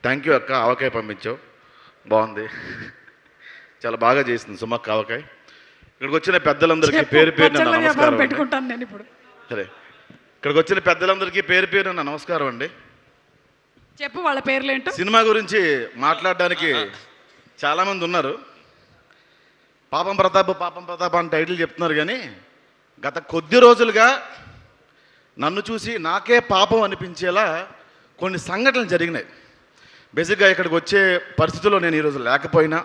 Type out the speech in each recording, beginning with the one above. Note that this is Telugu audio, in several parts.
థ్యాంక్ యూ అక్క, ఆవకాయ పంపించావు, బాగుంది. చాలా బాగా చేసింది సుమక్క ఆవకాయ. ఇక్కడికి వచ్చిన పెద్దలందరికీ పేరు పేరున నా నమస్కారం పెట్టుకుంటాను నేను ఇప్పుడు. సరే, ఇక్కడికి వచ్చిన పెద్దలందరికీ పేరు పేరున నా నమస్కారం అండి. చెప్పు వాళ్ళ పేర్లేంటో. సినిమా గురించి మాట్లాడడానికి చాలామంది ఉన్నారు. పాపం ప్రతాప్ అని టైటిల్ చెప్తున్నారు, కానీ గత కొద్ది రోజులుగా నన్ను చూసి నాకే పాపం అనిపించేలా కొన్ని సంఘటనలు జరిగినాయి. బేసిక్గా ఇక్కడికి వచ్చే పరిస్థితుల్లో నేను ఈరోజు లేకపోయినా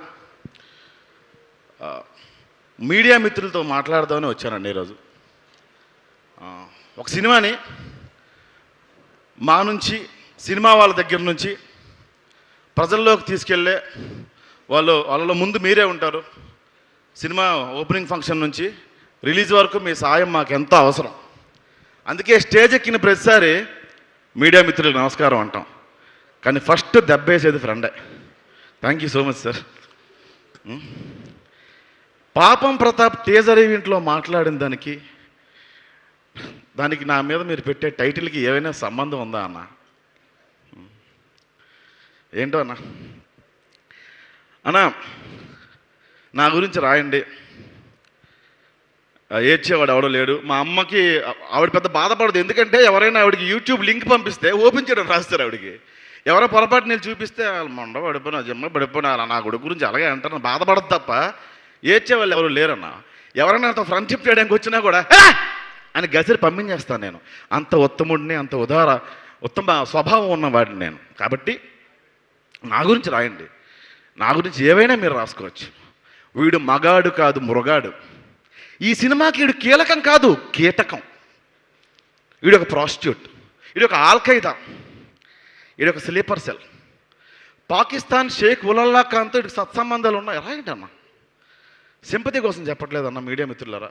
మీడియా మిత్రులతో మాట్లాడదామని వచ్చానండి ఈరోజు. ఒక సినిమాని మా నుంచి, సినిమా వాళ్ళ దగ్గర నుంచి ప్రజల్లోకి తీసుకెళ్ళే వాళ్ళలో ముందు మీరే ఉంటారు. సినిమా ఓపెనింగ్ ఫంక్షన్ నుంచి రిలీజ్ వరకు మీ సాయం మాకు ఎంతో అవసరం. అందుకే స్టేజ్ ఎక్కిన ప్రతిసారి మీడియా మిత్రులకు నమస్కారం అంటాం, కానీ ఫస్ట్ దెబ్బేసేది ఫ్రెండే. Thank you so much sir. పాపం ప్రతాప్ టీజర్ ఈవెంట్లో మాట్లాడిన దానికి నా మీద మీరు పెట్టే టైటిల్కి ఏమైనా సంబంధం ఉందా అన్న? ఏంటో అన్న, నా గురించి రాయండి. ఏడ్చేవాడు ఎవడో లేడు. మా అమ్మకి ఆవిడ పెద్ద బాధపడదు, ఎందుకంటే ఎవరైనా ఆవిడకి యూట్యూబ్ లింక్ పంపిస్తే ఓపెన్ చేయడం రాస్తారు ఆవిడకి. ఎవరో పొరపాటు నేను చూపిస్తే మొండ పడిపోయినా జమ్మ పడిపోయినా నా కొడుకు గురించి అలాగే అంటారు, బాధపడదు తప్ప ఏడ్చేవాళ్ళు ఎవరు లేరన్న. ఎవరైనా అంత ఫ్రెండ్షిప్ చేయడానికి వచ్చినా కూడా అని గసిరి పంపించేస్తాను నేను. అంత ఉత్తముడిని, అంత ఉత్తమ స్వభావం ఉన్నవాడిని నేను. కాబట్టి నా గురించి రాయండి, నా గురించి ఏవైనా మీరు రాసుకోవచ్చు. వీడు మగాడు కాదు, మృగాడు. ఈ సినిమాకి వీడు కీలకం కాదు, కీటకం. వీడు ఒక ప్రాస్టిట్యూట్, వీడు ఒక ఆల్ఖైదా, వీడు ఒక స్లీపర్ సెల్. పాకిస్తాన్ షేక్ ఉలల్లా ఖాన్తో వీడికి సత్సంబంధాలు ఉన్నాయి. రాయండి అన్న, సింపతి కోసం చెప్పట్లేదన్న. మీడియా మిత్రులారా,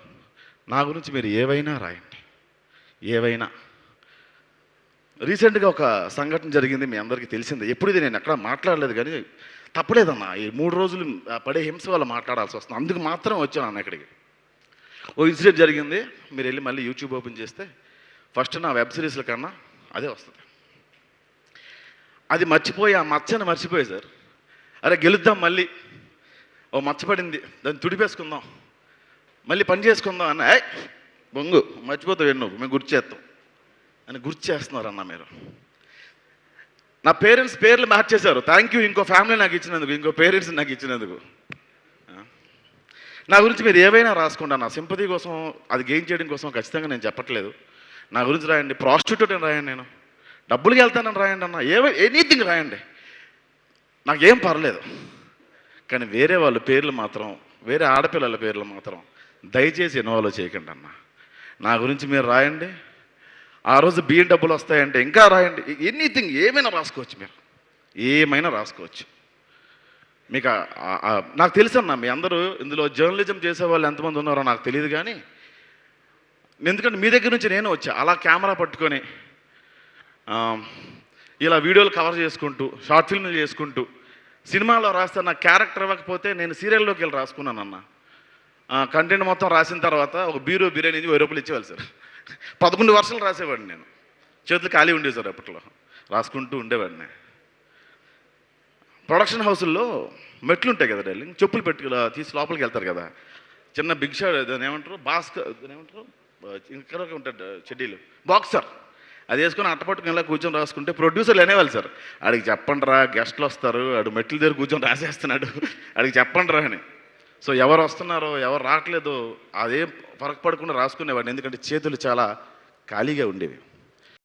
నా గురించి మీరు ఏవైనా రాయండి, ఏవైనా. రీసెంట్గా ఒక సంఘటన జరిగింది, మీ అందరికీ తెలిసిందే. ఎప్పుడు ఇది నేను ఎక్కడ మాట్లాడలేదు, కానీ తప్పలేదన్న. ఈ 3 రోజులు పడే హింస వల్ల మాట్లాడాల్సి వస్తుంది. అందుకు మాత్రం వచ్చాను అన్న ఇక్కడికి. ఓ ఇన్సిడెంట్ జరిగింది, మీరు వెళ్ళి మళ్ళీ యూట్యూబ్ ఓపెన్ చేస్తే ఫస్ట్ నా వెబ్ సిరీస్ల కన్నా అదే వస్తుంది. అది మర్చిపోయి, ఆ మచ్చని మర్చిపోయి సార్, అరే గెలుద్దాం మళ్ళీ, ఓ మచ్చపడింది దాన్ని తుడిపేసుకుందాం, మళ్ళీ పని చేసుకుందాం అన్న. బొంగు మర్చిపోతావు ఎన్నో, మేము గుర్తు చేస్తాం అని గుర్తు చేస్తున్నారన్న. మీరు నా పేరెంట్స్ పేర్లు మార్చేశారు. థ్యాంక్ యూ, ఇంకో ఫ్యామిలీ నాకు ఇచ్చినందుకు, ఇంకో పేరెంట్స్ నాకు ఇచ్చినందుకు. నా గురించి మీరు ఏవైనా రాసుకోండి అన్న. సింపతి కోసం, అది గెయిన్ చేయడం కోసం ఖచ్చితంగా నేను చెప్పట్లేదు. నా గురించి రాయండి. ప్రాస్టిట్యూట్ అని రాయండి, నేను డబ్బులకి వెళ్తానని రాయండి అన్న. ఎనీథింగ్ రాయండి, నాకేం పర్లేదు. కానీ వేరే వాళ్ళ పేర్లు మాత్రం, వేరే ఆడపిల్లల పేర్లు మాత్రం దయచేసి ఇన్వాల్వ్ చేయకండి అన్న. నా గురించి మీరు రాయండి. ఆ రోజు బియ్యం డబ్బులు వస్తాయంటే ఇంకా రాయండి. ఎనీథింగ్, ఏమైనా రాసుకోవచ్చు, మీరు ఏమైనా రాసుకోవచ్చు. మీకు నాకు తెలుసన్నా, మీ అందరూ ఇందులో జర్నలిజం చేసే వాళ్ళు ఎంతమంది ఉన్నారో నాకు తెలియదు, కానీ ఎందుకంటే మీ దగ్గర నుంచి నేను వచ్చా. అలా కెమెరా పట్టుకొని ఇలా వీడియోలు కవర్ చేసుకుంటూ, షార్ట్ ఫిల్మ్లు చేసుకుంటూ, సినిమాలో రాస్తే నాకు క్యారెక్టర్ ఇవ్వకపోతే నేను సీరియల్లోకి వెళ్ళి రాసుకున్నాను అన్న. కంటెంట్ మొత్తం రాసిన తర్వాత ఒక బిర్యానీ 1000 రూపాయలు ఇచ్చేవాళ్ళు సార్. 11 వర్షాలు రాసేవాడిని నేను. చేతులు ఖాళీ ఉండేవి సార్, అప్పట్లో రాసుకుంటూ ఉండేవాడిని. ప్రొడక్షన్ హౌసుల్లో మెట్లు ఉంటాయి కదా డార్లింగ్, చెప్పులు పెట్టి తీసి లోపలికి వెళ్తారు కదా, చిన్న బిగ్ షాట్, దాన్ని ఏమంటారు, దాన్ని ఏమంటారు, ఇంకా ఉంటాడు చెడ్డీలు, బాక్సర్, అది వేసుకొని అట్టపట్టుకుని ఇలా కూర్చొని రాసుకుంటే ప్రొడ్యూసర్లు అనేవాళ్ళు సార్, ఆడికి చెప్పండి రా, గెస్ట్లు వస్తారు, ఆడు మెట్ల దగ్గర కూర్చొని రాసేస్తున్నాడు, ఆడికి చెప్పండి రా అని. సో ఎవరు వస్తున్నారో ఎవరు రావట్లేదో అదేం ఫరక్ పడకుండా రాసుకునేవాడిని, ఎందుకంటే చేతులు చాలా ఖాళీగా ఉండేవి.